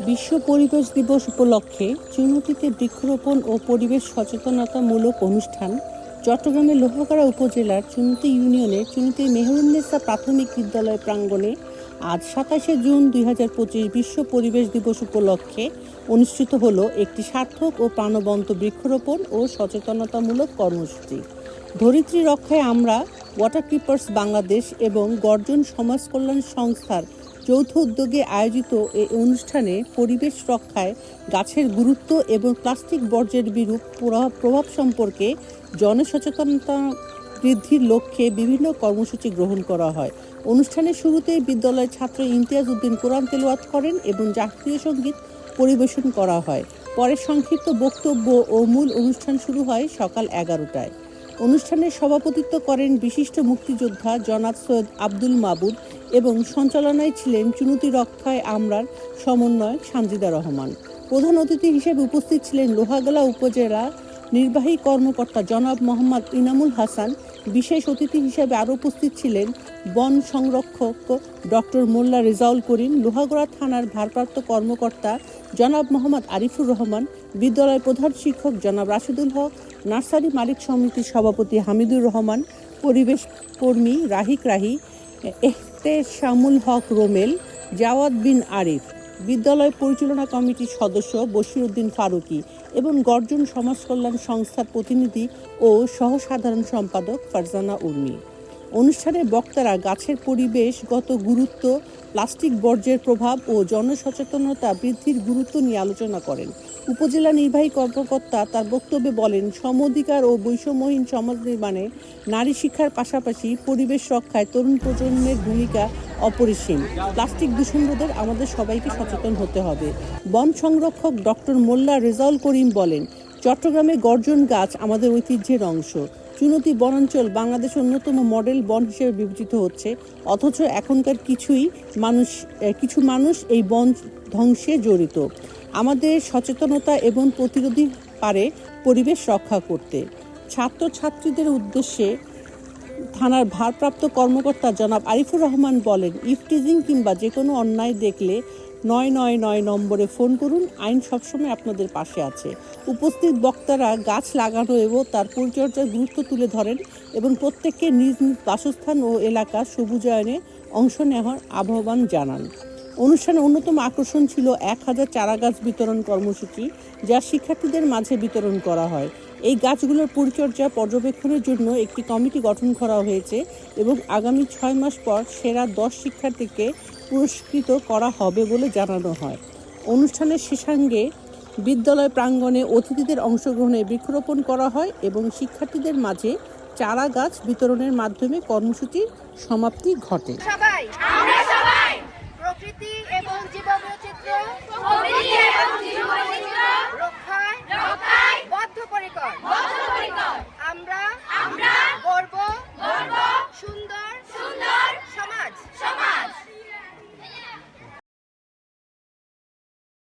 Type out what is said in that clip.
বিশ্ব পরিবেশ দিবস উপলক্ষে চুনতিতে বৃক্ষরোপণ ও পরিবেশ সচেতনতামূলক অনুষ্ঠান চট্টগ্রামের লোহাগাড়া উপজেলার চুনতি ইউনিয়নের চুনতি মেহেরুন্নেসা প্রাথমিক বিদ্যালয় প্রাঙ্গণে আজ ২৭শে জুন ২০২৫ বিশ্ব পরিবেশ দিবস উপলক্ষে অনুষ্ঠিত হলো একটি সার্থক ও প্রাণবন্ত বৃক্ষরোপণ ও সচেতনতামূলক কর্মসূচি। ধরিত্রী রক্ষায় আমরা, ওয়াটার কিপার্স বাংলাদেশ এবং গর্জন সমাজ কল্যাণ সংস্থার যৌথ উদ্যোগে আয়োজিত এই অনুষ্ঠানে পরিবেশ রক্ষায় গাছের গুরুত্ব এবং প্লাস্টিক বর্জ্যের বিরূপ প্রভাব সম্পর্কে জনসচেতনতা বৃদ্ধির লক্ষ্যে বিভিন্ন কর্মসূচি গ্রহণ করা হয়। অনুষ্ঠানের শুরুতেই বিদ্যালয়ের ছাত্র ইমতিয়াজ উদ্দিন কোরআন তেলাওয়াত করেন এবং জাতীয় সঙ্গীত পরিবেশন করা হয়। পরে সংক্ষিপ্ত বক্তব্য ও মূল অনুষ্ঠান শুরু হয় সকাল 11টায়। অনুষ্ঠানে সভাপতিত্ব করেন বিশিষ্ট মুক্তিযোদ্ধা জনাব সৈয়দ আব্দুল মাবুদ এবং সঞ্চালনায় ছিলেন চুনতি রক্ষায় আমরার সমন্বয়ক সানজিদা রহমান। প্রধান অতিথি হিসেবে উপস্থিত ছিলেন লোহাগাড়া উপজেলা নির্বাহী কর্মকর্তা জনাব মোহাম্মদ ইনামুল হাসান। বিশেষ অতিথি হিসেবে আরও উপস্থিত ছিলেন বন সংরক্ষক ডক্টর মোল্লা রেজাউল করিম, লোহাগাড়া থানার ভারপ্রাপ্ত কর্মকর্তা জনাব মোহাম্মদ আরিফুর রহমান, বিদ্যালয়ের প্রধান শিক্ষক জনাব রাশিদুল হক, নার্সারি মালিক সমিতির সভাপতি হামিদুর রহমান, পরিবেশ কর্মী রাহিক রাহি, এহতেশামুল হক রোমেল, জাওয়াদ বিন আরিফ, বিদ্যালয় পরিচালনা কমিটির সদস্য বশিরউদ্দিন ফারুকী এবং গর্জন সমাজ কল্যাণ সংস্থার প্রতিনিধি ও সহসাধারণ সম্পাদক ফারজানা উর্মি। অনুষ্ঠানে বক্তারা গাছের পরিবেশগত গুরুত্ব, প্লাস্টিক বর্জ্যের প্রভাব ও জনসচেতনতা বৃদ্ধির গুরুত্ব নিয়ে আলোচনা করেন। উপজেলা নির্বাহী কর্মকর্তা তার বক্তব্যে বলেন, সম অধিকার ও বৈষম্যহীন সমাজ নির্মাণে নারী শিক্ষার পাশাপাশি পরিবেশ রক্ষায় তরুণ প্রজন্মের ভূমিকা অপরিসীম। প্লাস্টিক দূষণ রোধে আমাদের সবাইকে সচেতন হতে হবে। বন সংরক্ষক ডক্টর মোল্লা রেজাউল করিম বলেন, চট্টগ্রামে গর্জন গাছ আমাদের ঐতিহ্যের অংশ। চুনতি বনাঞ্চল বাংলাদেশের অন্যতম মডেল বন হিসেবে বিবেচিত হচ্ছে, অথচ এখনকার কিছু মানুষ এই বন ধ্বংসে জড়িত। আমাদের সচেতনতা এবং প্রতিরোধী পারে পরিবেশ রক্ষা করতে। ছাত্রছাত্রীদের উদ্দেশ্যে থানার ভারপ্রাপ্ত কর্মকর্তা জনাব আরিফুর রহমান বলেন, ইফটিজিং কিংবা যে কোনো অন্যায় দেখলে ৯৯৯ নম্বরে ফোন করুন, আইন সবসময় আপনাদের পাশে আছে। উপস্থিত বক্তারা গাছ লাগানো এবং তার পরিচর্যার গুরুত্ব তুলে ধরেন এবং প্রত্যেককে নিজ নিজ বাসস্থান ও এলাকা সবুজায়নে অংশ নেওয়ার আহ্বান জানান। অনুষ্ঠানে অন্যতম আকর্ষণ ছিল ১০০০ চারা গাছ বিতরণ কর্মসূচি, যা শিক্ষার্থীদের মাঝে বিতরণ করা হয়। এই গাছগুলোর পরিচর্যা পর্যবেক্ষণের জন্য একটি কমিটি গঠন করা হয়েছে এবং আগামী ৬ মাস পর সেরা ১০ শিক্ষার্থীকে পুরস্কৃত করা হবে বলে জানানো হয়। অনুষ্ঠানের শেষাঙ্গে বিদ্যালয় প্রাঙ্গণে অতিথিদের অংশগ্রহণে বৃক্ষরোপণ করা হয় এবং শিক্ষার্থীদের মাঝে চারা গাছ বিতরণের মাধ্যমে কর্মসূচির সমাপ্তি ঘটে। প্রকৃতি